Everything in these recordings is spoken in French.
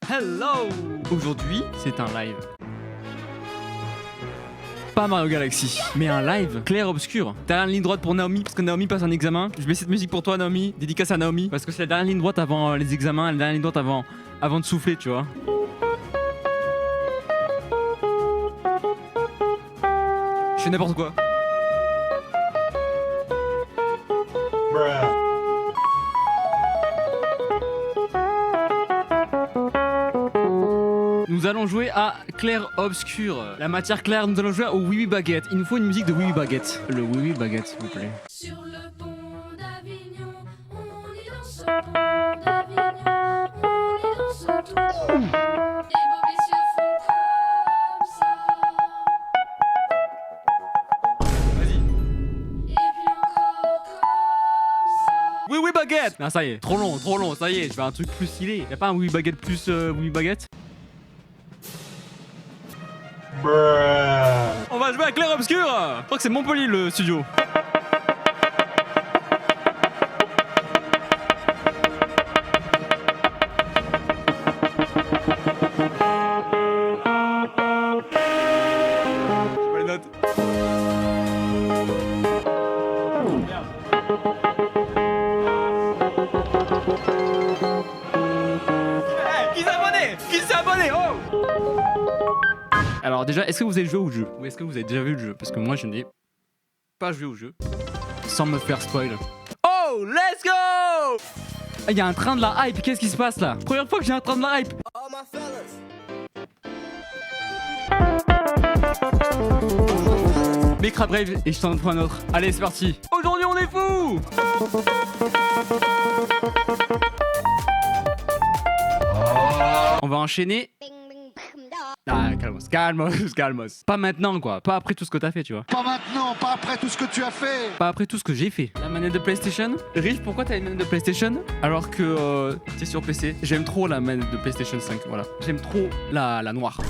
Hello. Aujourd'hui, c'est un live. Pas Mario Galaxy, mais un live clair-obscur. Dernière ligne droite pour Naomi, parce que Naomi passe un examen. Je mets cette musique pour toi, Naomi. Dédicace à Naomi, parce que c'est la dernière ligne droite avant les examens, la dernière ligne droite avant de souffler, tu vois. Je fais n'importe quoi. Nous allons jouer à clair-obscur. La matière claire, nous allons jouer au Oui Oui Baguette. Il nous faut une musique de Oui Oui Baguette. Le Oui Oui Baguette, s'il vous plaît. Sur le pont d'Avignon, on y danse au pont d'Avignon, on y danse tout. Les beaux messieurs font comme ça. Vas-y. Et puis encore comme ça. Oui Oui Baguette. Non, ça y est, trop long, ça y est, je fais un truc plus stylé. Y'a pas un Oui Oui Baguette plus Oui Oui Baguette? On va jouer à clair-obscur. Je crois que c'est Montpellier le studio. Je vois les notes. Merde. Hey, qui s'est abonné? Oh! Alors déjà, est-ce que vous avez joué au jeu? Ou est-ce que vous avez déjà vu le jeu? Parce que moi, je n'ai pas joué au jeu. Sans me faire spoil. Oh, let's go! Il y a un train de la hype, qu'est-ce qui se passe là? Première fois que j'ai un train de la hype. Micra Brave et je t'en prends un autre. Allez, c'est parti. Aujourd'hui, on est fou! On va enchaîner. Ah, calmos. Pas maintenant, quoi. Pas après tout ce que t'as fait, tu vois. Pas maintenant, pas après tout ce que tu as fait. Pas après tout ce que j'ai fait. La manette de PlayStation. Riff, pourquoi t'as une manette de PlayStation alors que t'es sur PC? J'aime trop la manette de PlayStation 5, voilà. J'aime trop la noire.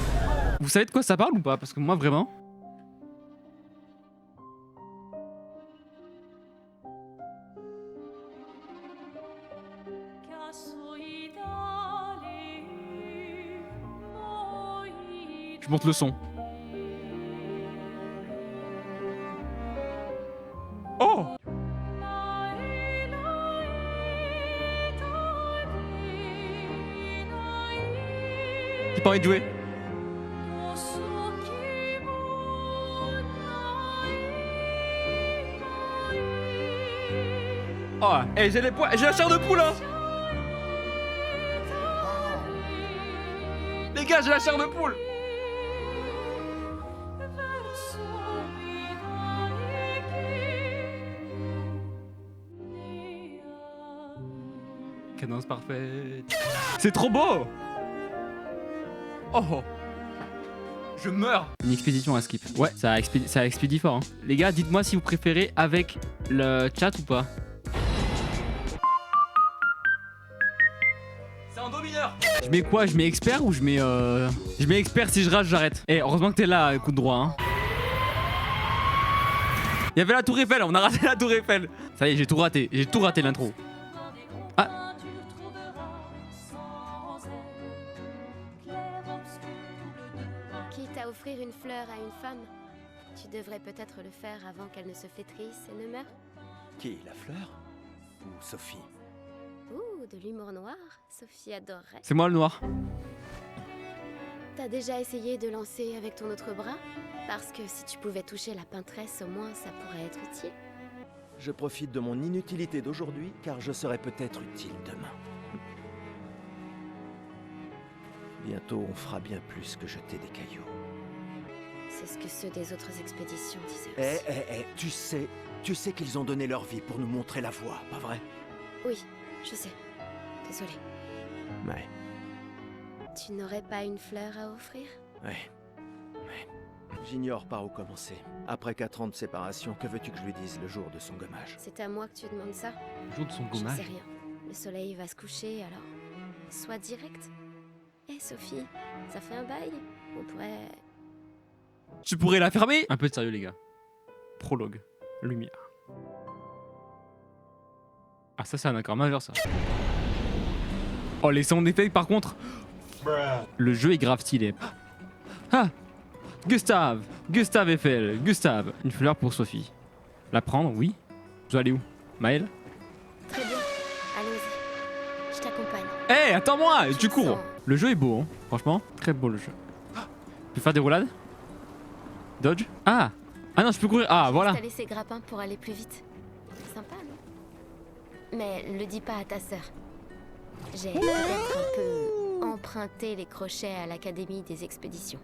Vous savez de quoi ça parle ou pas? Parce que moi, vraiment... Je monte le son. Oh! J'ai pas envie de jouer. Oh, hey, j'ai la chair de poule, hein! Les gars, j'ai la chair de poule! Cadence parfaite. C'est trop beau! Oh! Je meurs! Une expédition à skip. Ouais, ça expédie fort. Hein. Les gars, dites-moi si vous préférez avec le chat ou pas. C'est en domineur! Je mets quoi? Je mets expert ou je mets Je mets expert, si je rate, j'arrête. Eh, heureusement que t'es là, coup de droit. Hein. Il y avait la tour Eiffel, on a raté la tour Eiffel. Ça y est, j'ai tout raté l'intro. Ah! Quitte à offrir une fleur à une femme, tu devrais peut-être le faire avant qu'elle ne se flétrisse et ne meure. Qui, la fleur? Ou Sophie? Ouh, de l'humour noir, Sophie adorerait. C'est moi le noir. T'as déjà essayé de lancer avec ton autre bras? Parce que si tu pouvais toucher la peintresse, au moins ça pourrait être utile. Je profite de mon inutilité d'aujourd'hui, car je serai peut-être utile demain. Bientôt, on fera bien plus que jeter des cailloux. C'est ce que ceux des autres expéditions disaient aussi. Tu sais qu'ils ont donné leur vie pour nous montrer la voie, pas vrai? Oui, je sais. Désolée. Ouais, Tu n'aurais pas une fleur à offrir? ouais. J'ignore par où commencer. Après 4 ans de séparation, que veux-tu que je lui dise le jour de son gommage? C'est à moi que tu demandes ça? Le jour de son Je sais gommage. rien. Le soleil va se coucher, alors... Sois direct. Hé Sophie, ça fait un bail? On pourrait... Tu pourrais la fermer? Un peu de sérieux, les gars. Prologue. Lumière. Ah, ça, c'est un accord majeur, ça. Oh, les sound effects, par contre. Le jeu est grave stylé. Ah, Gustave, Gustave Eiffel, Gustave. Une fleur pour Sophie. La prendre, oui. Je dois aller où? Maël? Très bien. Allons-y. Je t'accompagne. Hé, attends-moi, tu cours. Sens- Le jeu est beau, hein. Franchement, très beau le jeu. Tu peux faire des roulades? Dodge? Ah! Ah non, je peux courir. Ah, voilà. T'as laissé grappin pour aller plus vite. Sympa, non? Mais le dis pas à ta sœur. J'ai peut-être un peu emprunté les crochets à l'Académie des expéditions.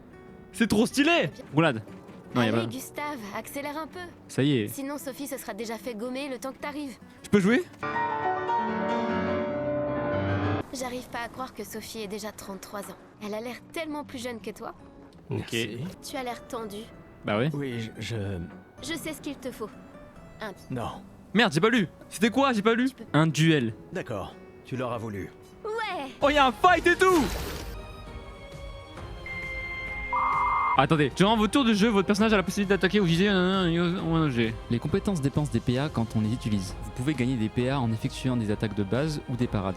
C'est trop stylé! Roulade. Non, y a Allez, pas. Gustave, accélère un peu. Ça y est. Sinon, Sophie se sera déjà fait gommer le temps que t'arrives. Je peux jouer? J'arrive pas à croire que Sophie ait déjà 33 ans. Elle a l'air tellement plus jeune que toi. Ok. Merci. Tu as l'air tendu. Bah ouais. Oui, Je sais ce qu'il te faut. Non. Merde, j'ai pas lu. C'était quoi? J'ai pas lu. Un duel. D'accord. Tu l'auras voulu. Ouais! Oh, y'a un fight et tout! Attendez, durant votre tour de jeu, votre personnage a la possibilité d'attaquer ou viser un objet. Les compétences dépensent des PA quand on les utilise. Vous pouvez gagner des PA en effectuant des attaques de base ou des parades.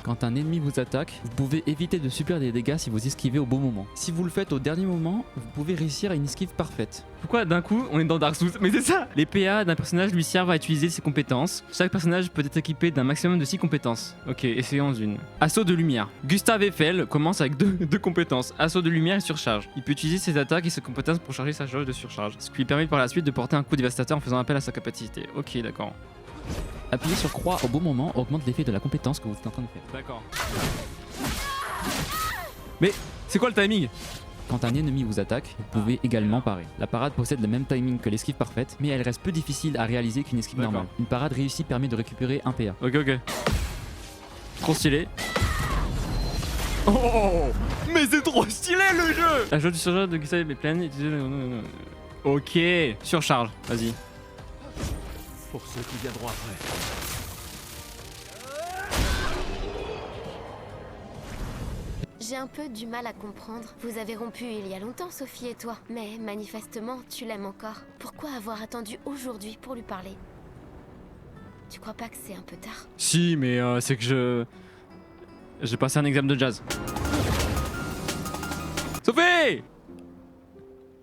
Quand un ennemi vous attaque, vous pouvez éviter de subir des dégâts si vous esquivez au bon moment. Si vous le faites au dernier moment, vous pouvez réussir à une esquive parfaite. Pourquoi d'un coup on est dans Dark Souls? Mais c'est ça! Les PA d'un personnage lui servent à utiliser ses compétences. Chaque personnage peut être équipé d'un maximum de 6 compétences. Ok, essayons une. Assaut de lumière. Gustave Eiffel commence avec deux compétences. Assaut de lumière et surcharge. Il peut utiliser ses attaques et ses compétences pour charger sa jauge de surcharge. Ce qui lui permet par la suite de porter un coup dévastateur en faisant appel à sa capacité. Ok, d'accord. Appuyer sur croix au bon moment augmente l'effet de la compétence que vous êtes en train de faire. D'accord. Mais c'est quoi le timing? Quand un ennemi vous attaque, vous pouvez également parer. La parade possède le même timing que l'esquive parfaite, mais elle reste peu difficile à réaliser qu'une esquive normale. Une parade réussie permet de récupérer un PA. Ok, ok. Trop stylé. Oh, mais c'est trop stylé le jeu! La jauge du surcharge de Gustave est pleine. Ok, surcharge, vas-y. Pour ceux qui viendront après. J'ai un peu du mal à comprendre. Vous avez rompu il y a longtemps, Sophie et toi. Mais manifestement, tu l'aimes encore. Pourquoi avoir attendu aujourd'hui pour lui parler? Tu crois pas que c'est un peu tard? Si, mais c'est que j'ai passé un examen de jazz. Sophie!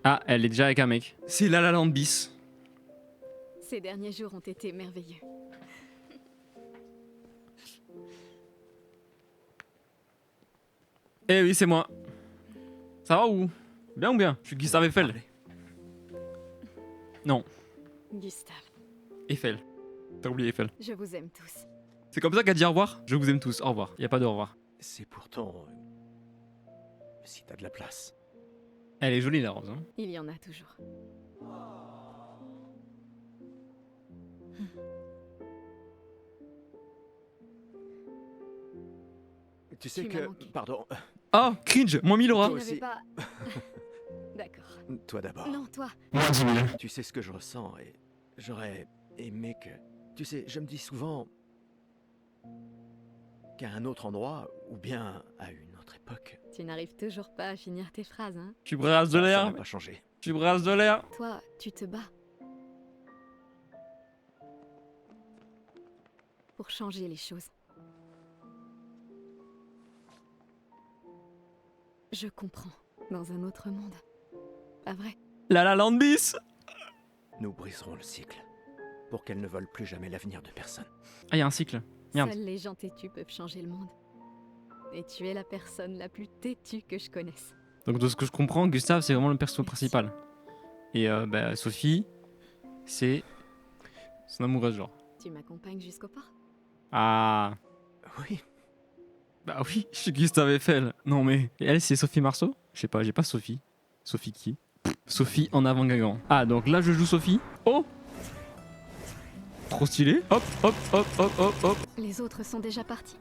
Ah, elle est déjà avec un mec. C'est La La Land bis. Ces derniers jours ont été merveilleux. Eh oui, c'est moi. Ça va ou? Bien ou bien? Je suis Gustave Eiffel. Non, Gustave, Eiffel. T'as oublié Eiffel. je vous aime tous. C'est comme ça qu'elle dit au revoir? Je vous aime tous, au revoir. Y a pas de au revoir. C'est pourtant... si t'as de la place. Elle est jolie la rose, hein. Il y en a toujours. Tu sais Tu m'as que... manqué. Pardon. Oh, cringe, moins 1000 aura. Tu Toi n'avais aussi. pas... D'accord. Toi d'abord. Non, toi. Tu sais ce que je ressens et j'aurais aimé que... Tu sais, je me dis souvent qu'à un autre endroit ou bien à une autre époque, Tu n'arrives toujours pas à finir tes phrases, hein. Tu brasses de ça l'air. n'a pas changé. Tu brasses de l'air. Toi, tu te bats. Pour changer les choses. Je comprends. Dans un autre monde. Pas vrai? La La Land bis. Nous briserons le cycle pour qu'elle ne vole plus jamais l'avenir de personne. Ah, y a un cycle. Merde. Seuls les gens têtus peuvent changer le monde. Et tu es la personne la plus têtue que je connaisse. Donc de ce que je comprends, Gustave c'est vraiment le perso principal. Et bah, Sophie, c'est son amoureuse genre. Tu m'accompagnes jusqu'au port? Ah, Oui, bah oui, je suis Gustave Eiffel. Non mais, et elle c'est Sophie Marceau? Je sais pas, j'ai pas Sophie. Sophie qui? Sophie en avant Guingamp. Ah donc là je joue Sophie. Oh, trop stylé. Hop, hop, hop, hop, hop, hop. Les autres sont déjà partis.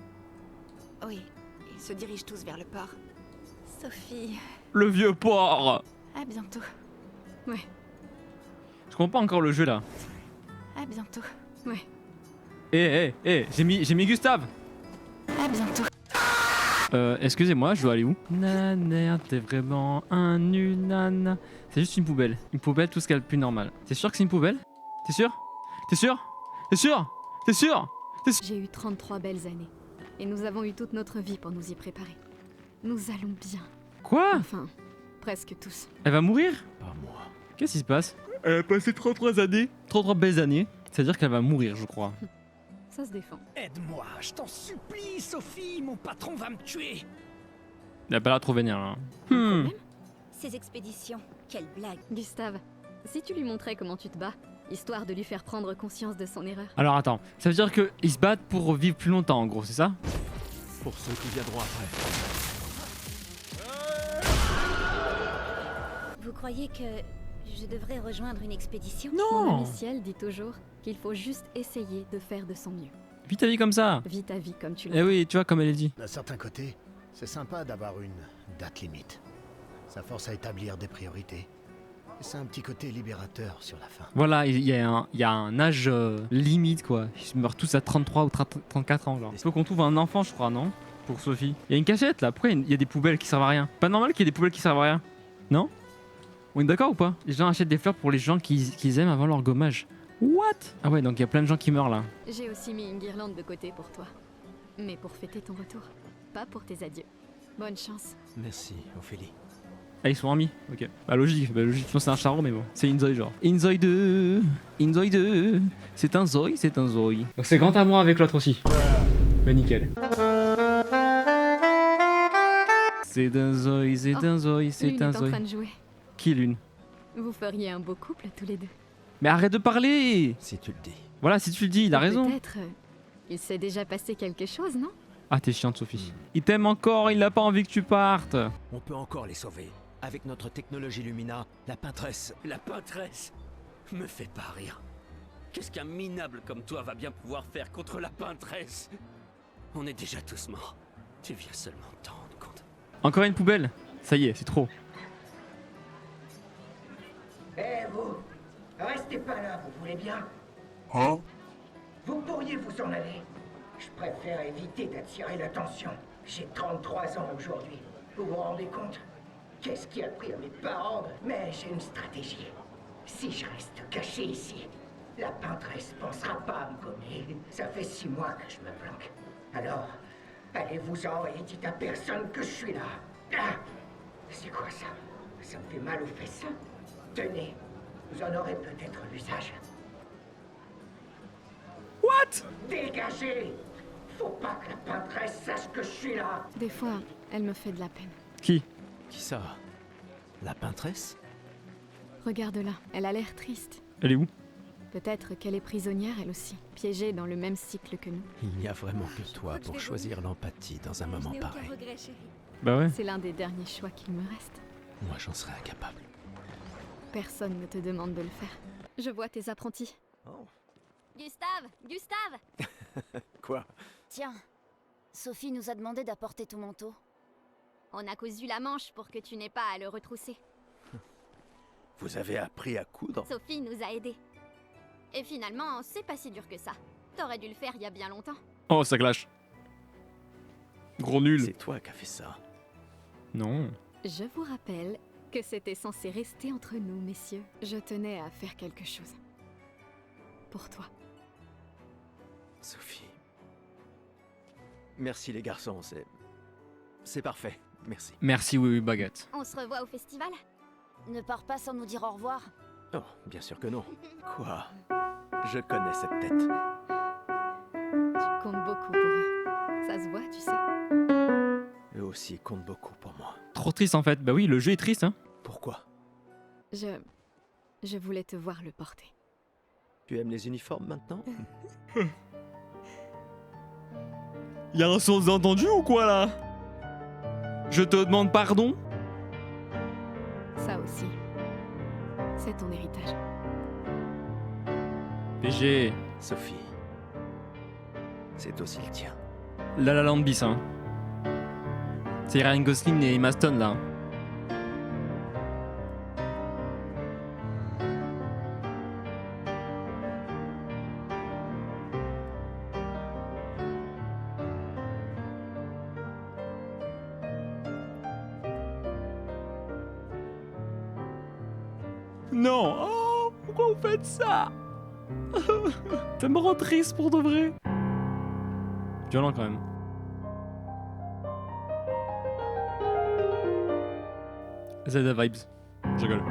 Oui, ils se dirigent tous vers le port. Sophie... Le vieux porc. À bientôt. Je comprends pas encore le jeu là. À bientôt. J'ai mis Gustave. À bientôt. Excusez-moi, je dois aller où? Nana, t'es vraiment un nul, nana. C'est juste une poubelle. Une poubelle, tout ce qu'il y a de plus normal. T'es sûr que c'est une poubelle? T'es sûr? T'es sûr? T'es sûr? T'es sûr? J'ai eu 33 belles années. Et nous avons eu toute notre vie pour nous y préparer. Nous allons bien. Quoi? Enfin, presque tous. Elle va mourir? Pas moi. Qu'est-ce qui se passe? Elle a passé 33 années. 33 belles années. C'est-à-dire qu'elle va mourir, je crois. Ça se défend. Aide-moi, je t'en supplie, Sophie, mon patron va me tuer. Elle a pas l'air trop vénère, là. Ces expéditions, quelle blague. Gustave, si tu lui montrais comment tu te bats, histoire de lui faire prendre conscience de son erreur. Alors attends, ça veut dire qu'ils se battent pour vivre plus longtemps, en gros, c'est ça? Pour ceux qui viendront après. Vous croyez que je devrais rejoindre une expédition? Mon ami Ciel dit toujours qu'il faut juste essayer de faire de son mieux. Vis ta vie comme ça. Vis ta vie comme tu Eh l'as. oui, tu vois, comme elle dit. D'un certain côté, c'est sympa d'avoir une date limite. Ça force à établir des priorités. Et c'est un petit côté libérateur sur la fin. Voilà, il y a un âge limite, quoi. Ils meurent tous à 33 ou 34 ans, genre. Il faut qu'on trouve un enfant, je crois, non? Pour Sophie. Il y a une cachette, là. Pourquoi il y a des poubelles qui servent à rien? Pas normal qu'il y ait des poubelles qui servent à rien. Non? On est d'accord ou pas? Les gens achètent des fleurs pour les gens qu'ils aiment avant leur gommage. What? Ah ouais, donc il y a plein de gens qui meurent, là. J'ai aussi mis une guirlande de côté pour toi. Mais pour fêter ton retour, pas pour tes adieux. Bonne chance. Merci, Ophélie. Ah, ils sont amis, ok. Bah logique, sinon c'est un charron, mais bon. C'est Inzoi, genre. Inzoi 2, Inzoi 2, c'est un Zoi, c'est un Zoi. Donc c'est grand amour avec l'autre aussi. Bah nickel. C'est un Zoi, c'est un Zoi, c'est Lune un est en Zoi. train de jouer. Qui Lune? Vous feriez un beau couple tous les deux. Mais arrête de parler! Si tu le dis. Voilà, si tu le dis, il a raison. Peut-être. Il s'est déjà passé quelque chose, non? Ah, t'es chiante, Sophie. Il t'aime encore, il n'a pas envie que tu partes. On peut encore les sauver. Avec notre technologie Lumina, la peintresse. La peintresse me fait pas rire. Qu'est-ce qu'un minable comme toi va bien pouvoir faire contre la peintresse? On est déjà tous morts. Tu viens seulement t'en rendre compte. Encore une poubelle? Ça y est, c'est trop. Eh vous, restez pas là, vous voulez bien? Hein? Vous pourriez vous en aller. Je préfère éviter d'attirer l'attention. J'ai 33 ans aujourd'hui. Vous vous rendez compte? Qu'est-ce qui a pris à mes parents? Mais j'ai une stratégie. Si je reste caché ici, la peintresse pensera pas à me gommer. Ça fait 6 mois que je me planque. Alors, allez-vous-en et dites à personne que je suis là. Ah! C'est quoi ça? Ça me fait mal aux fesses. Tenez, vous en aurez peut-être l'usage. What? Dégagez! Faut pas que la peintresse sache que je suis là. Des fois, elle me fait de la peine. Qui? Qui ça? La peintresse? Regarde-la, elle a l'air triste. Elle est où? Peut-être qu'elle est prisonnière elle aussi, piégée dans le même cycle que nous. Il n'y a vraiment que toi pour choisir l'empathie dans un moment pareil. Bah ouais. C'est l'un des derniers choix qu'il me reste. Moi, j'en serais incapable. Personne ne te demande de le faire. Je vois tes apprentis. Oh. Gustave! Gustave! Quoi? Tiens, Sophie nous a demandé d'apporter ton manteau. On a cousu la manche pour que tu n'aies pas à le retrousser. Vous avez appris à coudre? Sophie nous a aidés. Et finalement, c'est pas si dur que ça. T'aurais dû le faire il y a bien longtemps. Oh, ça clash. Gros nul. C'est toi qui as fait ça. Non. Je vous rappelle que c'était censé rester entre nous, messieurs. Je tenais à faire quelque chose. Pour toi. Sophie. Merci les garçons, c'est parfait. Merci. Merci, oui, baguette. On se revoit au festival? Ne pars pas sans nous dire au revoir. Oh, bien sûr que non. Quoi? Je connais cette tête. Tu comptes beaucoup pour eux. Ça se voit, tu sais. Eux aussi comptent beaucoup pour moi. Trop triste en fait. Bah oui, le jeu est triste, hein. Pourquoi? Je voulais te voir le porter. Tu aimes les uniformes maintenant? Y'a un sous-entendu ou quoi là? Je te demande pardon? Ça aussi. C'est ton héritage. PG. Sophie. C'est aussi le tien. La La Land bis, hein. C'est Ryan Gosling et Emma Stone là. Non, oh, pourquoi vous faites ça? Ça me rend triste pour de vrai. Violent quand même. Zelda vibes. Je rigole.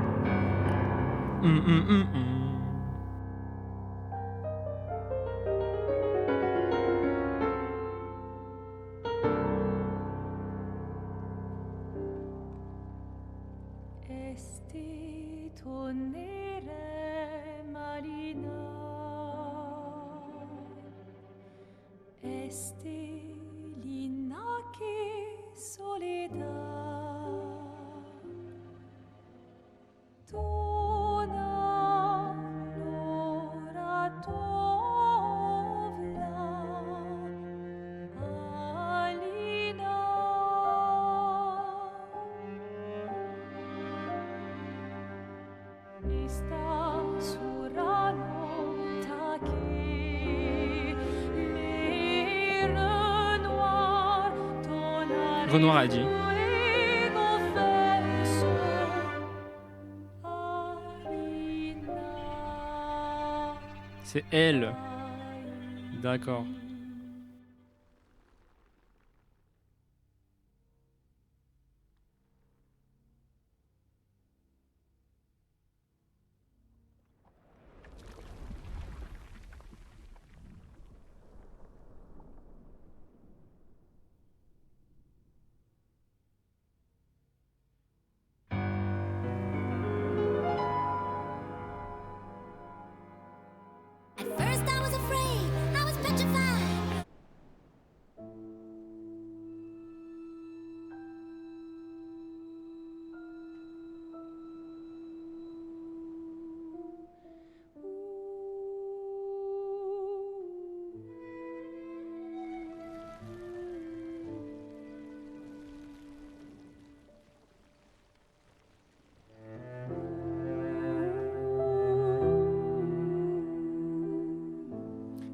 Esti tornere marina. Esti l'inaki soledad. Tona l'ora tovla alina. Ista surano taki les Renoir Renoir a dit. C'est elle. D'accord. At first I was afraid, I was petrified.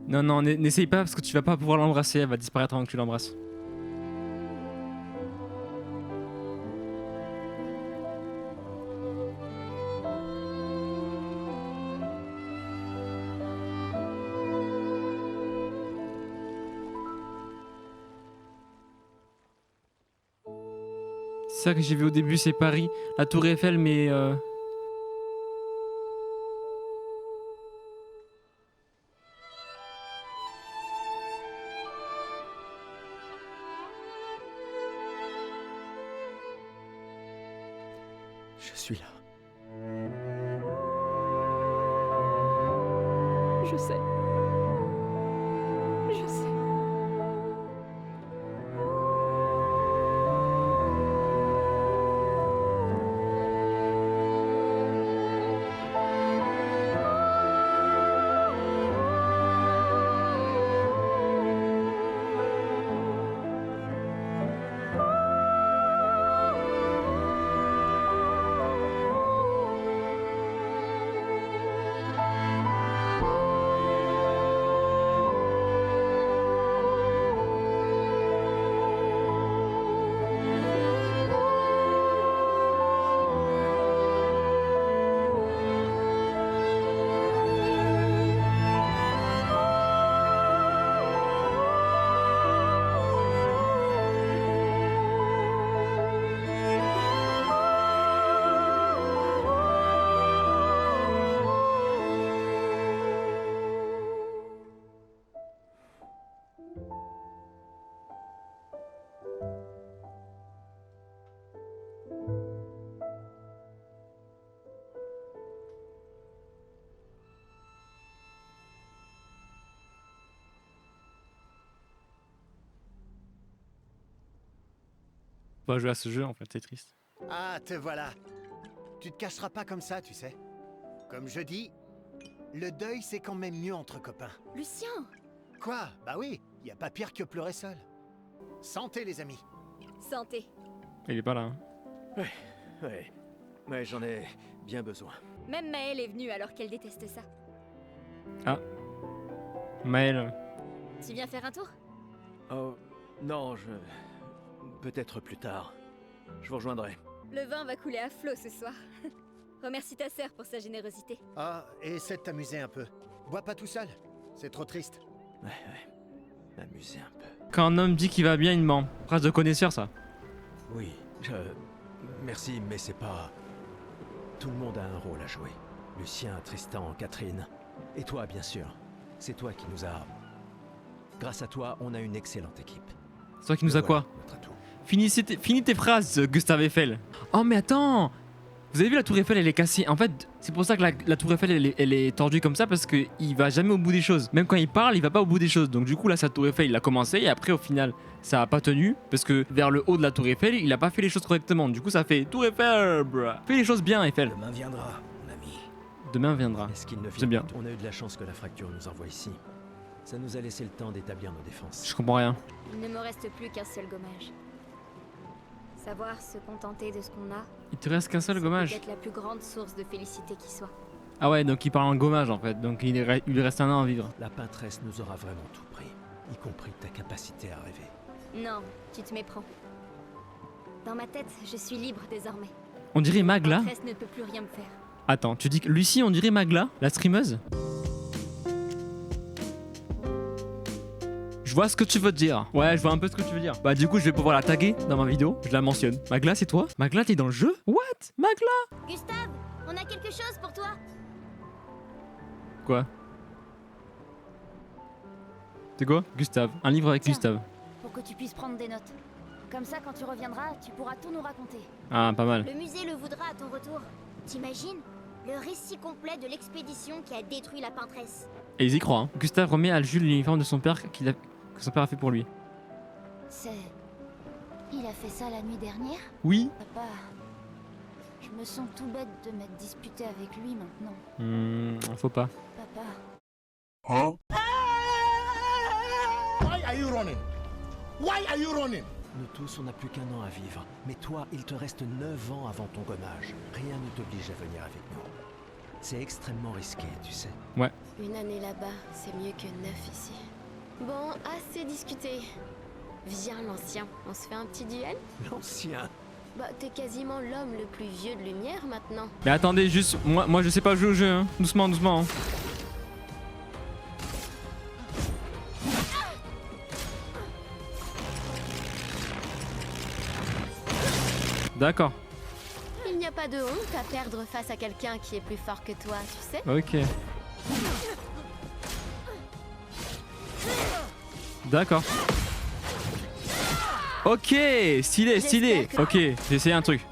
Non, non, n'essaye pas parce que tu vas pas pouvoir l'embrasser, elle va disparaître avant que tu l'embrasses. C'est ça que j'ai vu au début, c'est Paris, la Tour Eiffel, mais Je suis là. Je sais. Je sais. on va jouer à ce jeu en fait, c'est triste. Ah, te voilà. Tu te cacheras pas comme ça, tu sais. Comme je dis, le deuil c'est quand même mieux entre copains. Lucien! Quoi? Bah oui, y a pas pire que pleurer seul. Santé les amis. Santé. Il est pas là. Hein. Ouais, j'en ai bien besoin. Même Maëlle est venue alors qu'elle déteste ça. Ah. Maëlle. Tu viens faire un tour? Oh, non, peut-être plus tard. Je vous rejoindrai. Le vin va couler à flot ce soir. Remercie ta sœur pour sa générosité. Ah, et essaie de t'amuser un peu. Bois pas tout seul, c'est trop triste. Ouais. Amuser un peu. Quand un homme dit qu'il va bien, il ment. Phrase de connaisseur, ça. Oui, Merci, mais c'est pas... Tout le monde a un rôle à jouer. Lucien, Tristan, Catherine. Et toi, bien sûr. C'est toi qui nous a... Grâce à toi, on a une excellente équipe. C'est toi qui nous a quoi? Finis tes phrases, Gustave Eiffel. Oh mais attends, vous avez vu la tour Eiffel, elle est cassée. En fait, c'est pour ça que la tour Eiffel, elle est tordue comme ça, parce qu'il va jamais au bout des choses. Même quand il parle, il va pas au bout des choses. Donc du coup, là, sa tour Eiffel, il a commencé, et après, au final, ça a pas tenu, parce que vers le haut de la tour Eiffel, il a pas fait les choses correctement. Du coup, ça fait tour Eiffel, bruh. Fais les choses bien, Eiffel. Demain viendra, mon ami. Demain viendra. Est-ce qu'il ne vient C'est bien. On a eu de la chance que la fracture nous envoie ici. Ça nous a laissé le temps d'établir nos défenses. Je comprends rien. Il ne me reste plus qu'un seul gommage. Savoir se contenter de ce qu'on a, Il te reste qu'un seul gommage. peut-être la plus grande source de félicité qui soit. Ah ouais, donc il parle en gommage en fait. Donc il lui reste un an à vivre. La peintresse nous aura vraiment tout pris, y compris ta capacité à rêver. Non, tu te méprends. Dans ma tête, je suis libre désormais. On dirait Magla. La presse ne peut plus rien me faire. Attends, tu dis que Lucie, on dirait Magla, la streameuse? Je vois ce que tu veux dire. Ouais, je vois un peu ce que tu veux dire. Bah du coup, je vais pouvoir la taguer dans ma vidéo. Je la mentionne. Magla, c'est toi? Magla, t'es dans le jeu? What? Magla? Gustave, on a quelque chose pour toi. Quoi? C'est quoi? Gustave. Un livre avec Tiens. Gustave. Pour que tu puisses prendre des notes. Comme ça, quand tu reviendras, tu pourras tout nous raconter. Ah, pas mal. Le musée le voudra à ton retour. T'imagines? Le récit complet de l'expédition qui a détruit la peintresse. Et ils y croient, hein. Gustave remet à Jules l'uniforme de son père que son père a fait pour lui. C'est... Il a fait ça la nuit dernière? Oui. Papa... Je me sens tout bête de m'être disputé avec lui maintenant. Faut pas. Papa... Huh? Why are you running? Why are you running? Nous tous, on n'a plus qu'un an à vivre. Mais toi, il te reste 9 ans avant ton gommage. Rien ne t'oblige à venir avec nous. C'est extrêmement risqué, tu sais. Ouais. Une année là-bas, c'est mieux que 9 ici. Bon, assez discuté. Viens, l'ancien, on se fait un petit duel? L'ancien? Bah, t'es quasiment l'homme le plus vieux de lumière maintenant. Mais attendez, juste, moi je sais pas jouer au jeu, hein. Doucement, doucement. Hein. D'accord. Il n'y a pas de honte à perdre face à quelqu'un qui est plus fort que toi, tu sais? Ok. D'accord. Ok, stylé, stylé. Ok, j'ai essayé un truc.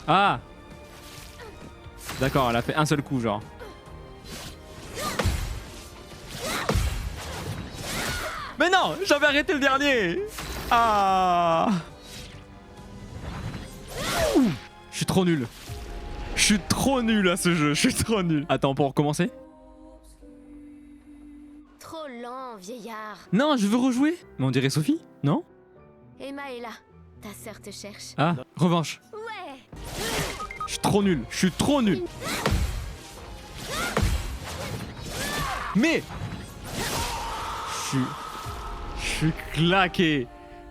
Ah. D'accord, elle a fait un seul coup, genre. Mais non, j'avais arrêté le dernier. Ah. Ouh, je suis trop nul. Je suis trop nul à ce jeu, je suis trop nul. Attends, pour recommencer? Trop lent, vieillard. Non, je veux rejouer. Mais on dirait Sophie, non? Emma est là. Ta sœur te cherche. Ah, revanche. Ouais. Je suis trop nul, je suis trop nul. Mais je suis claqué.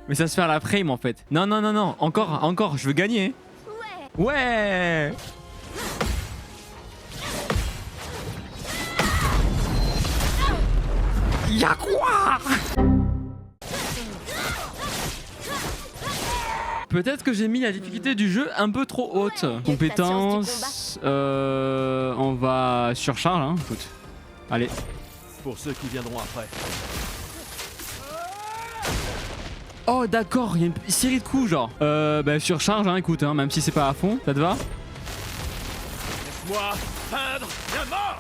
Mais ça se fait à la frame en fait. Non, non, non, non. Encore, je veux gagner. Ouais. Ouais. Y'a quoi? Peut-être que j'ai mis la difficulté du jeu un peu trop haute. Compétences. On va surcharge, hein. Écoute. Allez. Pour ceux qui viendront après. Oh d'accord, il y a une série de coups genre. Bah surcharge, hein, écoute, hein, même si c'est pas à fond, ça te va? Laisse-moi peindre la mort.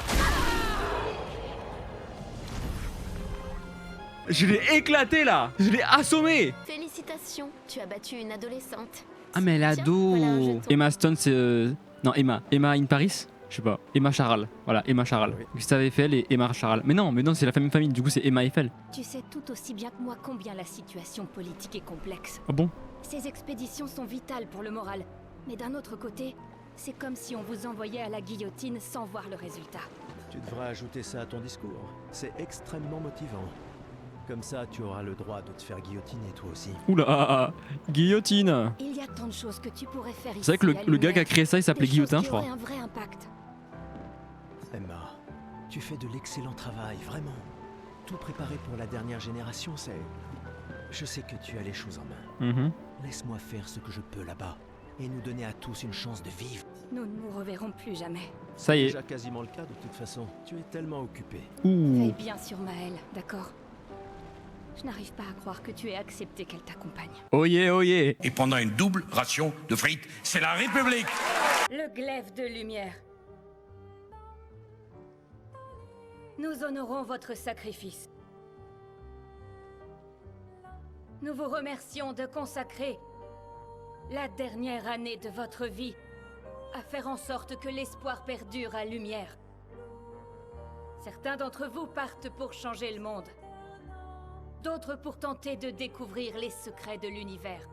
Je l'ai éclaté là. Je l'ai assommé. Félicitations, tu as battu une adolescente. Ah mais elle est ado. voilà un jeton. Emma Stone c'est... Non, Emma in Paris. Je sais pas. Emma Charal. Voilà, Emma Charal. Oui. Gustave Eiffel et Emma Charal. Mais non, c'est la même famille. Du coup, c'est Emma Eiffel. Tu sais tout aussi bien que moi combien la situation politique est complexe. Ah bon? Ces expéditions sont vitales pour le moral. Mais d'un autre côté, c'est comme si on vous envoyait à la guillotine sans voir le résultat. Tu devrais ajouter ça à ton discours. C'est extrêmement motivant. Comme ça, tu auras le droit de te faire guillotiner toi aussi. Oula, guillotine. Il y a tant de choses que tu pourrais faire ici. C'est vrai que le gars qui a créé ça, il s'appelait Guillotin, je crois. Un vrai impact. Emma, tu fais de l'excellent travail, vraiment. Tout préparé pour la dernière génération, Je sais que tu as les choses en main. Mhm. Laisse-moi faire ce que je peux là-bas et nous donner à tous une chance de vivre. Nous ne nous reverrons plus jamais. Ça y est. Déjà quasiment le cas de toute façon. Tu es tellement occupé. Veille bien sur Maëlle, d'accord? Je n'arrive pas à croire que tu aies accepté qu'elle t'accompagne. Oh yeah, oh yeah. Et pendant une double ration de frites, c'est la République. Le glaive de lumière. Nous honorons votre sacrifice. Nous vous remercions de consacrer la dernière année de votre vie à faire en sorte que l'espoir perdure à Lumière. Certains d'entre vous partent pour changer le monde. D'autres pour tenter de découvrir les secrets de l'univers.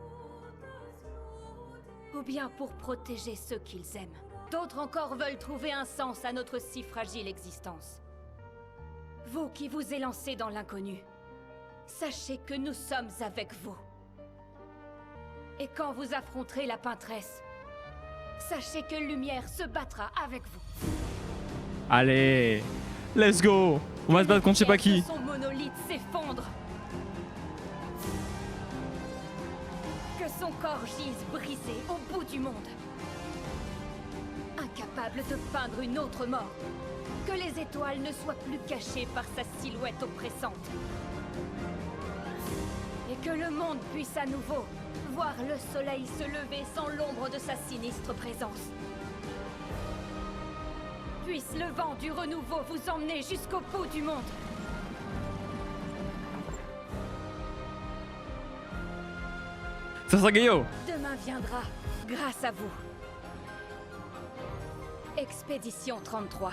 Ou bien pour protéger ceux qu'ils aiment. D'autres encore veulent trouver un sens à notre si fragile existence. Vous qui vous élancez dans l'inconnu, sachez que nous sommes avec vous. Et quand vous affronterez la peintresse, sachez que Lumière se battra avec vous. Allez, let's go. On va se battre contre je sais pas qui. Son monolithe s'effondre. Que son corps gise brisé au bout du monde. Incapable de peindre une autre mort. Que les étoiles ne soient plus cachées par sa silhouette oppressante. Et que le monde puisse à nouveau voir le soleil se lever sans l'ombre de sa sinistre présence. Puisse le vent du renouveau vous emmener jusqu'au bout du monde. Ça sera Gaillot. Demain viendra, grâce à vous. Expédition 33.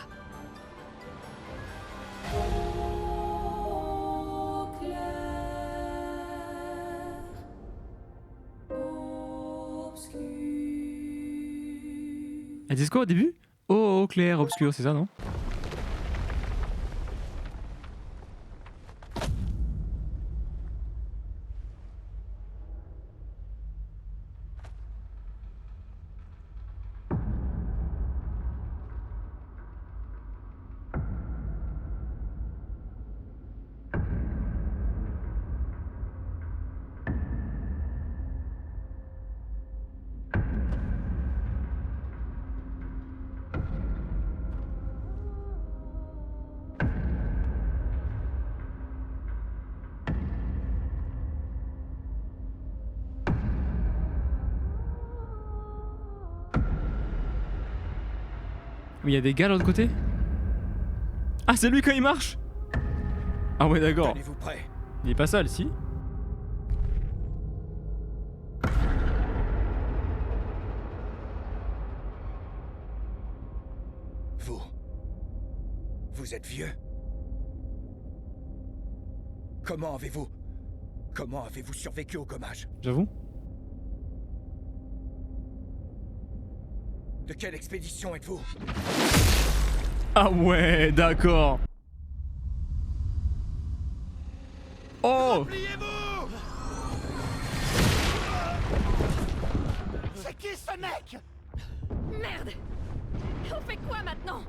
Elle disait quoi au début? Oh, clair, obscur, c'est ça, non? Mais il y a des gars de l'autre côté? Ah, c'est lui quand il marche? Ah ouais, d'accord. Tenez-vous prêts. Il est pas seul, si? Vous êtes vieux. Comment avez-vous survécu au gommage? J'avoue. De quelle expédition êtes-vous? Ah ouais, d'accord. Oh! Repliez-vous! C'est qui ce mec? Merde! On fait quoi maintenant?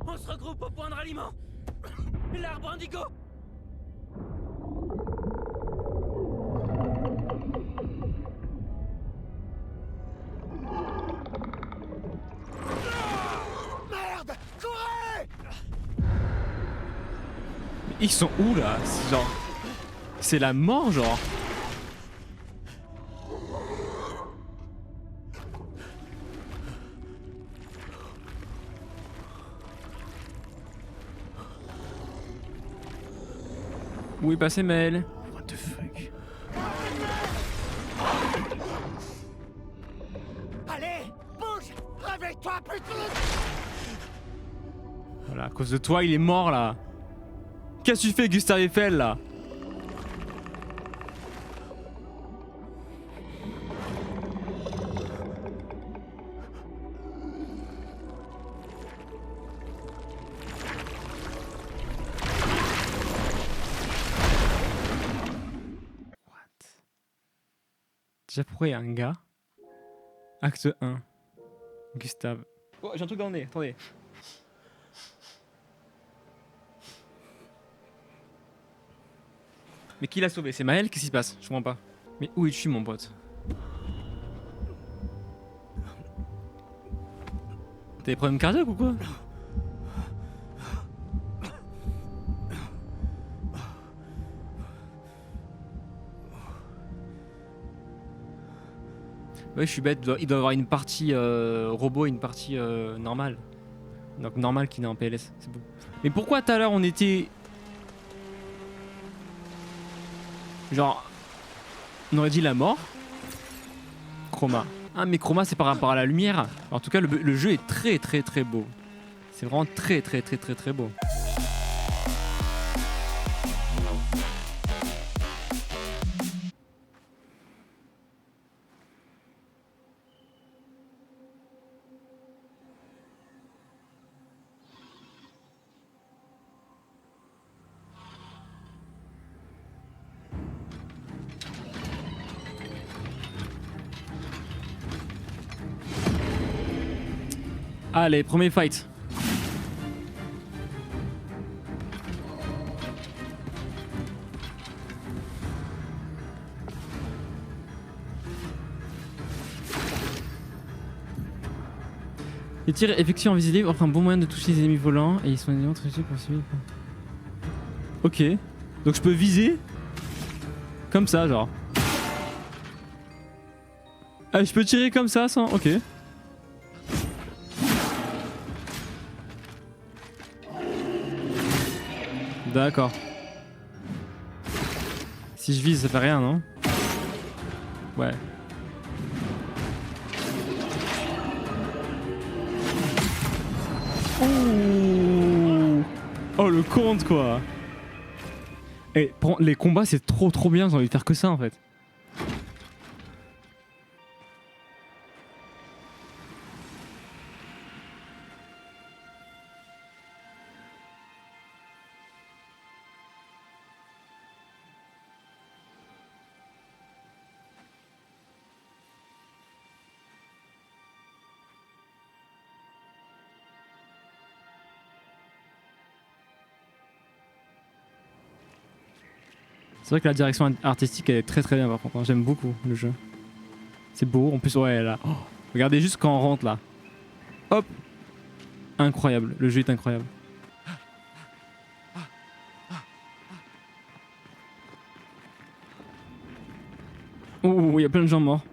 On se regroupe au point de ralliement. L'arbre indigo. Merde! Courez! Ils sont où là? C'est genre. C'est la mort, genre. Où est passé Mel? What the fuck? Allez, bouge! Réveille-toi, putain! Voilà, à cause de toi, il est mort là. Qu'as-tu fait, Gustave Eiffel là? Déjà, pourquoi il y a un gars? Acte 1. Gustave. Oh, j'ai un truc dans le nez, attendez. Mais qui l'a sauvé? C'est Maël? Qu'est-ce qui se passe? Je comprends pas. Mais où es-tu, mon pote? T'as des problèmes cardiaques ou quoi? Ouais, je suis bête. Il doit y avoir une partie robot et une partie normale. Donc normal qui est en PLS. C'est bon. Mais pourquoi tout à l'heure on était... Genre... On aurait dit la mort. Chroma. Ah mais Chroma c'est par rapport à la lumière. En tout cas le jeu est très beau. C'est vraiment très beau. Allez, premier fight. Les tirs effectués en visée libre offrent un bon moyen de toucher les ennemis volants et ils sont évidemment très utiles pour suivre. Ok. Donc je peux viser comme ça, genre. Ah, je peux tirer comme ça sans... Ok. D'accord. Si je vise, ça fait rien, non? Ouais. Oh le compte quoi. Et les combats c'est trop bien, j'ai envie de faire que ça en fait. C'est vrai que la direction artistique elle est très bien par contre, hein. J'aime beaucoup le jeu. C'est beau, en plus ouais là. Oh, regardez juste quand on rentre là. Hop. Incroyable, le jeu est incroyable. Oh, il y a plein de gens morts.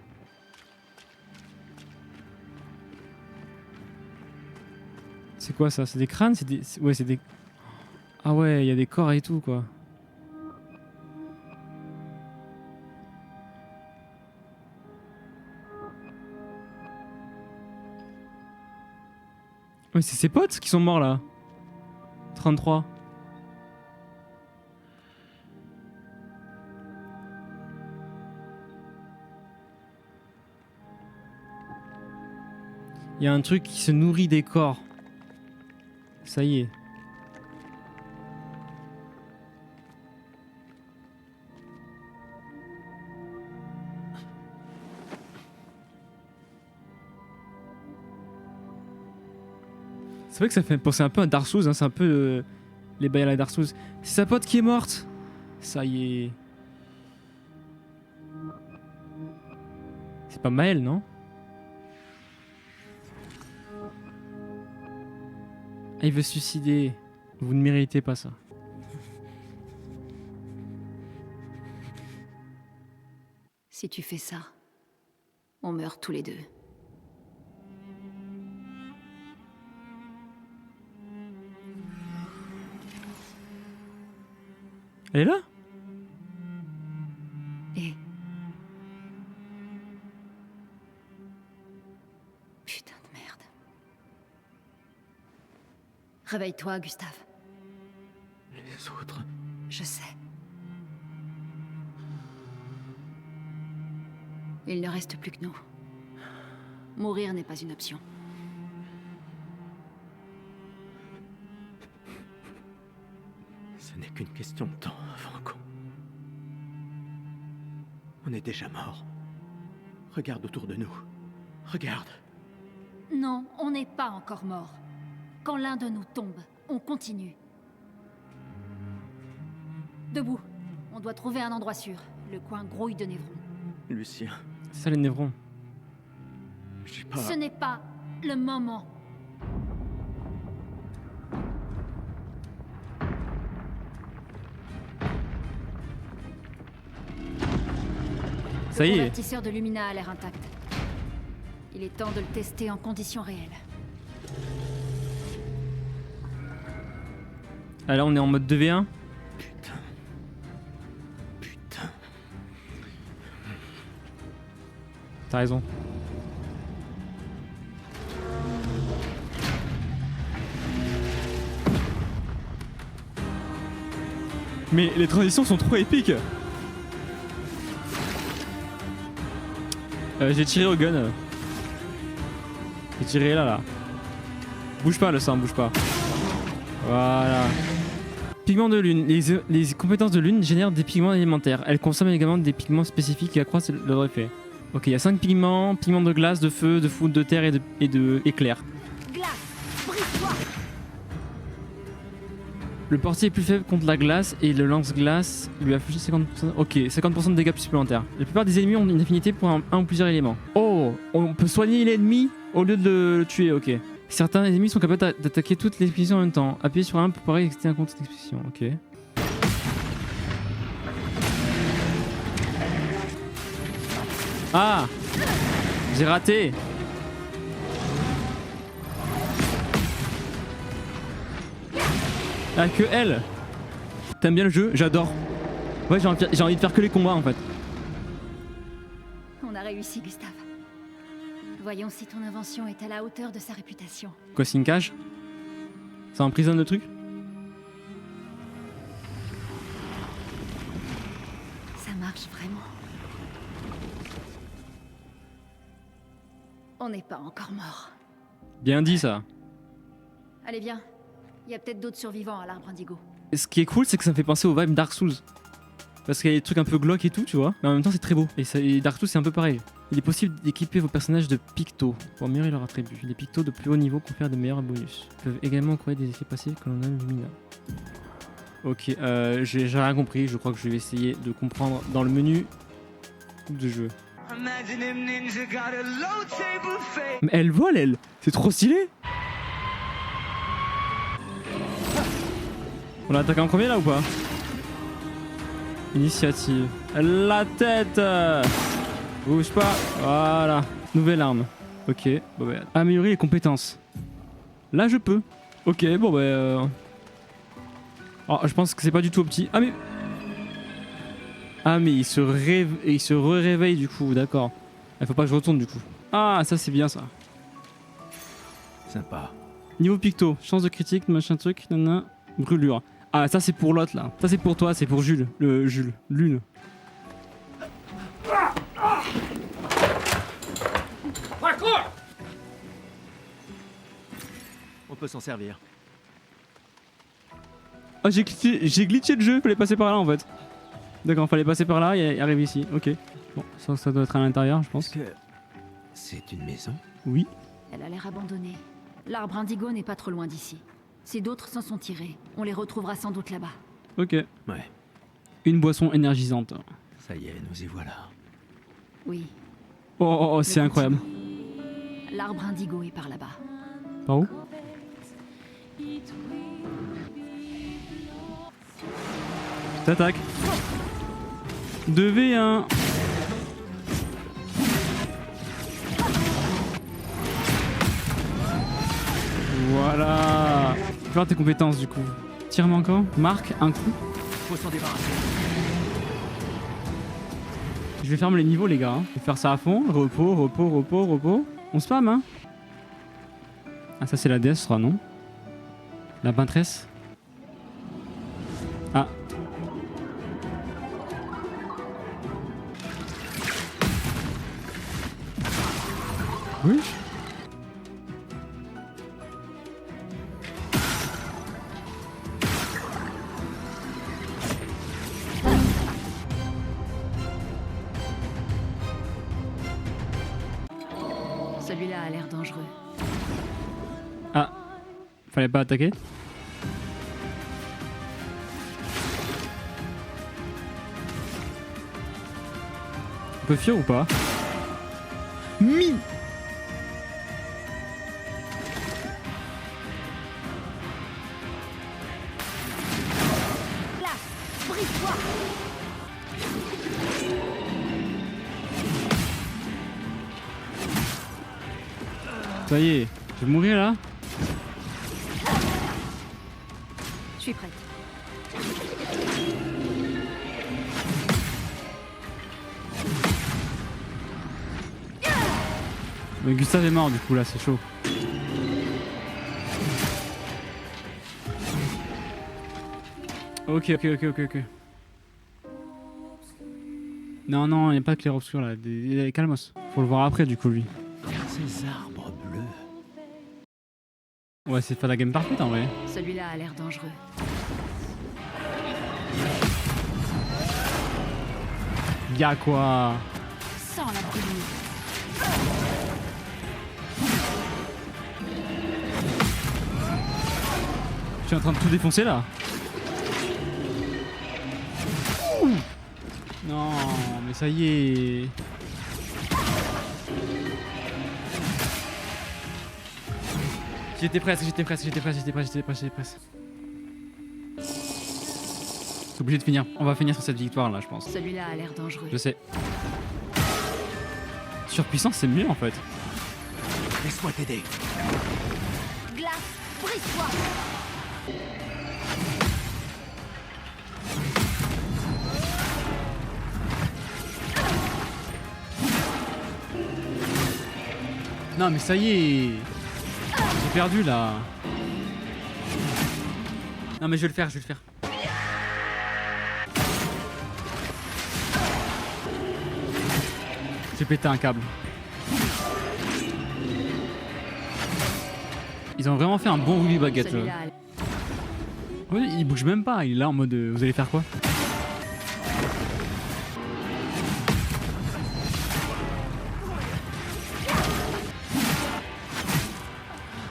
C'est quoi ça? C'est des crânes? C'est des... Ouais c'est des... Ah ouais, il y a des corps et tout quoi. Mais c'est ses potes qui sont morts là. 33. Il y a un truc qui se nourrit des corps. Ça y est. C'est vrai que ça fait penser un peu à Dark Souls, hein, c'est un peu les bails à la Dark Souls. C'est sa pote qui est morte. Ça y est. C'est pas Maël, non? Ah, il veut se suicider. Vous ne méritez pas ça. Si tu fais ça, on meurt tous les deux. Elle est là? Et... Putain de merde. Réveille-toi, Gustave. Les autres... Je sais. Il ne reste plus que nous. Mourir n'est pas une option. Ce n'est qu'une question de temps avant qu'on... On est déjà mort. Regarde autour de nous. Regarde. Non, on n'est pas encore mort. Quand l'un de nous tombe, on continue. Debout. On doit trouver un endroit sûr. Le coin grouille de Névron. Lucien, C'est ça les névrons. j'ai pas... Ce n'est pas le moment. Ça y Le est. convertisseur de Lumina a l'air intact. Il est temps de le tester en conditions réelles. Ah, là on est en mode 2v1. Putain. T'as raison. Mais les transitions sont trop épiques. J'ai tiré au gun. J'ai tiré là. Bouge pas le sang, bouge pas. Voilà. Pigments de lune. Les compétences de lune génèrent des pigments élémentaires. Elles consomment également des pigments spécifiques qui accroissent leur effet. Ok, il y a 5 pigments. Pigments de glace, de feu, de foudre, de terre et de éclair. Glace, brise-toi. Le portier est plus faible contre la glace et le lance-glace lui afflige 50%. Ok, 50% de dégâts supplémentaires. La plupart des ennemis ont une affinité pour un ou plusieurs éléments. Oh, on peut soigner l'ennemi au lieu de le tuer, ok. Certains ennemis sont capables d'attaquer toutes les expéditions en même temps. Appuyez sur un pour pouvoir exécuter un compte d'expédition, ok. Ah, j'ai raté. Ah, que elle. T'aimes bien le jeu? J'adore. Ouais, j'ai envie de faire que les combats en fait. On a réussi, Gustave. Voyons si ton invention est à la hauteur de sa réputation. Quoi, c'est une cage? Ça emprisonne le truc? Ça marche vraiment. On n'est pas encore mort. Bien dit ça. Allez, viens. Il y a peut-être d'autres survivants à l'arbre indigo. Et ce qui est cool, c'est que ça me fait penser au vibe Dark Souls. Parce qu'il y a des trucs un peu glauques et tout, tu vois. Mais en même temps, c'est très beau. Et Dark Souls, c'est un peu pareil. Il est possible d'équiper vos personnages de pictos pour améliorer leurs attributs. Les pictos de plus haut niveau confèrent de meilleurs bonus. Ils peuvent également octroyer des effets passifs que l'on nomme Lumina. Ok, j'ai rien compris. Je crois que je vais essayer de comprendre dans le menu de jeu. Mais elle vole, elle. C'est trop stylé. On l'attaque en premier là ou pas? Initiative. La tête. Bouge pas. Voilà. Nouvelle arme. Ok. Bon, bah, améliorer les compétences. Là je peux. Ok, bon bah... Oh, je pense que c'est pas du tout petit. Ah mais... Ah mais il se réveille du coup, d'accord. Il faut pas que je retourne du coup. Ah ça c'est bien ça. Sympa. Niveau picto, chance de critique, machin truc, nanana, brûlure. Ah ça c'est pour l'autre là. Ça c'est pour toi, c'est pour Jules. Jules. Lune. On peut s'en servir. Ah j'ai glitché le jeu, fallait passer par là en fait. D'accord, fallait passer par là et arriver ici, ok. Bon, ça doit être à l'intérieur je pense. Est-ce que c'est une maison? Oui. Elle a l'air abandonnée. L'arbre indigo n'est pas trop loin d'ici. Si d'autres s'en sont tirés, on les retrouvera sans doute là-bas. Ok. Ouais. Une boisson énergisante. Ça y est, nous y voilà. Oui. Oh, c'est incroyable. L'arbre indigo est par là-bas. Par où? T'attaques. 2v1. Voilà. Faire tes compétences du coup. Tire-moi encore. Marque un coup. Faut s'en débarrasser. Je vais fermer les niveaux les gars. Hein. Je vais faire ça à fond. Repos, repos, repos, repos. On spam hein. Ah ça c'est la déesse non? La peintresse. Ah. Oui. Celui-là a l'air dangereux. Ah. Fallait pas attaquer. peut fuir ou pas? Mine. Là, brise-toi. Ça y est, je vais mourir là. Je suis prête. Mais Gustave est mort du coup là, c'est chaud. Ok. Non, non, il n'y a pas de clair-obscur là. Calmos. Faut le voir après du coup lui. Ces arbres bleus. Ouais, c'est pas la game parfaite en vrai. Celui-là a l'air dangereux. Y'a quoi? Sans la brûler. Je suis en train de tout défoncer là. Ouh. Non, mais ça y est. J'étais presque. C'est obligé de finir. On va finir sur cette victoire là, je pense. Celui-là a l'air dangereux. Je sais. Surpuissance, c'est mieux en fait. Laisse-moi t'aider. Glace, brise-toi. Non mais ça y est. J'ai perdu là. Non mais je vais le faire. J'ai pété un câble. Ils ont vraiment fait un bon rugby baguette. Oui, il bouge même pas, il est là en mode vous allez faire quoi?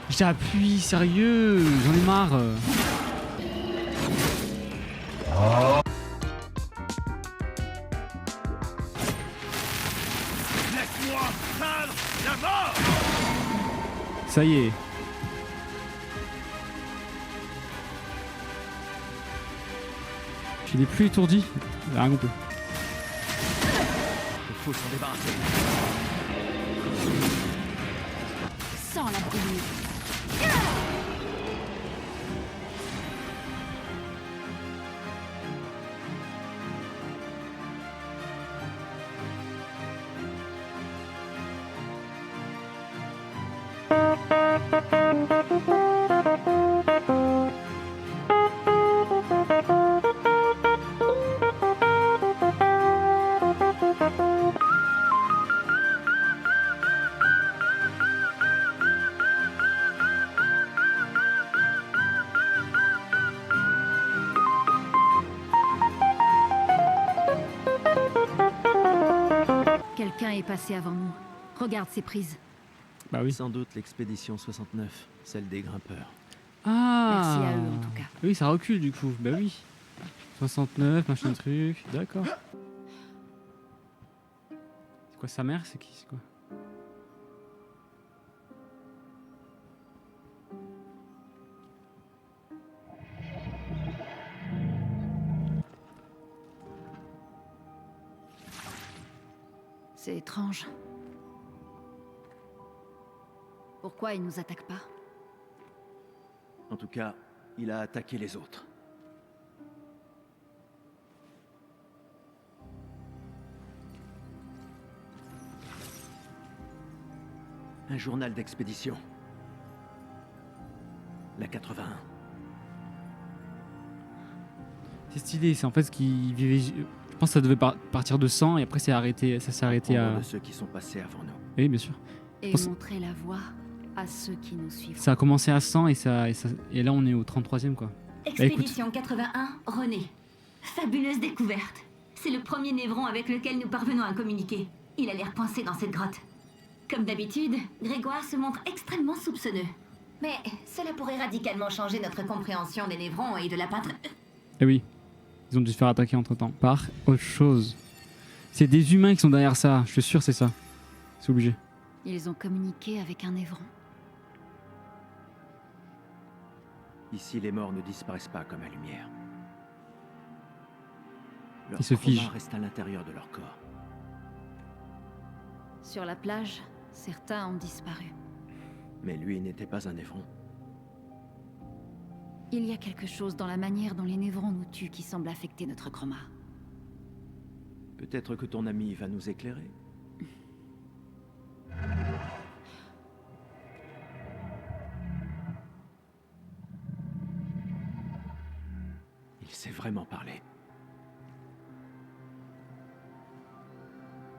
J'appuie, sérieux, j'en ai marre. Laisse-moi peindre la mort. Ça y est. Je n'ai plus étourdi. J'ai rien compris. Il faut s'en débarrasser. Sans la brûler. Quelqu'un est passé avant nous. Regarde ces prises. Bah oui. Sans doute l'expédition 69, celle des grimpeurs. Ah. Merci à eux en tout cas. Oui, ça recule du coup. Bah oui. 69, machin truc. D'accord. C'est quoi sa mère? C'est qui? C'est quoi? C'est étrange. Pourquoi ils nous attaquent pas? En tout cas, il a attaqué les autres. Un journal d'expédition. La 81. C'est stylé, c'est en fait ce qui vivait. Je pense que ça devait partir de 100 et après c'est arrêté, ça s'est arrêté à. De ceux qui sont passés avant nous. Oui, bien sûr. Et montrer la voie à ceux qui nous suivent. Ça a commencé à 100 et là on est au 33e quoi. Expédition 81, René. Fabuleuse découverte. C'est le premier névron avec lequel nous parvenons à communiquer. Il a l'air coincé dans cette grotte. Comme d'habitude, Grégoire se montre extrêmement soupçonneux. Mais cela pourrait radicalement changer notre compréhension des névrons et de la peintre. Eh oui, ils ont dû se faire attaquer entre temps par autre chose. C'est des humains qui sont derrière ça, je suis sûr c'est ça. C'est obligé. Ils ont communiqué avec un Évron. Ici, les morts ne disparaissent pas comme la lumière. Leur Ils se chroma figent. reste à l'intérieur de leur corps. Sur la plage, certains ont disparu. Mais lui n'était pas un Évron. Il y a quelque chose dans la manière dont les névrons nous tuent qui semble affecter notre chroma. Peut-être que ton ami va nous éclairer. Il sait vraiment parler.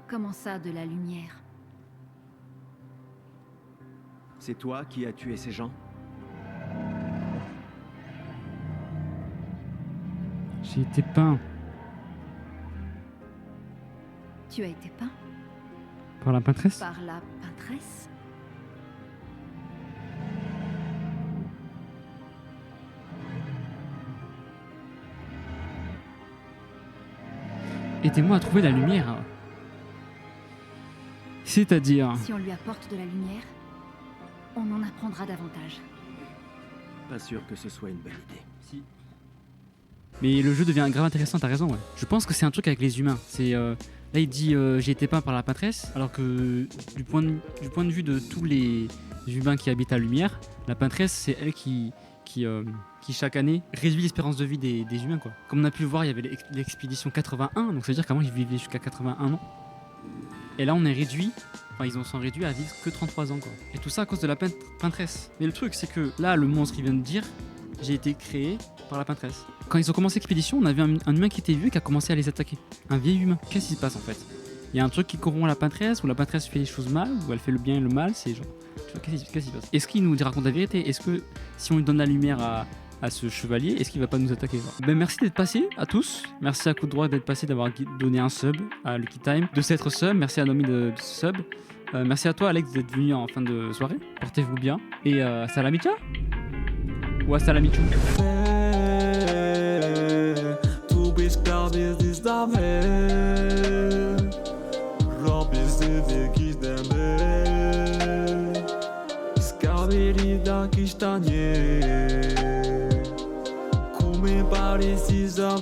Comment ça, de la lumière? C'est toi qui as tué ces gens? J'ai été peint Tu as été peint par la peintresse. par la peintresse? Aidez-moi à trouver la lumière. C'est-à-dire... Si on lui apporte de la lumière, on en apprendra davantage. Pas sûr que ce soit une bonne idée. Si. Mais le jeu devient grave intéressant, t'as raison, ouais. Je pense que c'est un truc avec les humains. C'est là il dit j'ai été peint par la peintresse, alors que du point de vue de tous les humains qui habitent la lumière, la peintresse c'est elle qui chaque année réduit l'espérance de vie des humains, quoi. Comme on a pu le voir, il y avait l'expédition 81, donc ça veut dire qu'avant ils vivaient jusqu'à 81 ans. Et là on est réduit, enfin ils sont réduits à vivre que 33 ans, quoi. Et tout ça à cause de la peintresse. Mais le truc c'est que là le monstre il vient de dire j'ai été créé par la peintresse. Quand ils ont commencé l'expédition, on avait un humain qui était vieux et qui a commencé à les attaquer. Un vieil humain. Qu'est-ce qui se passe en fait? Il y a un truc qui corrompt la peintresse, ou la peintresse fait les choses mal, ou elle fait le bien et le mal, c'est genre... Tu vois, qu'est-ce qui se passe? Est-ce qu'il nous raconte la vérité? Est-ce que si on lui donne la lumière à ce chevalier, est-ce qu'il va pas nous attaquer, genre? Ben merci d'être passé à tous. Merci à Coup de Droit d'être passé, d'avoir donné un sub à Lucky Time, de s'être sub. Merci à Nomi de sub. Merci à toi Alex d'être venu en fin de soirée. Portez-vous bien. Et Salamicha? Ou à Salamichou? Tu beskavis distave Robis de kizdeme Skaveri da kistanie Come pareci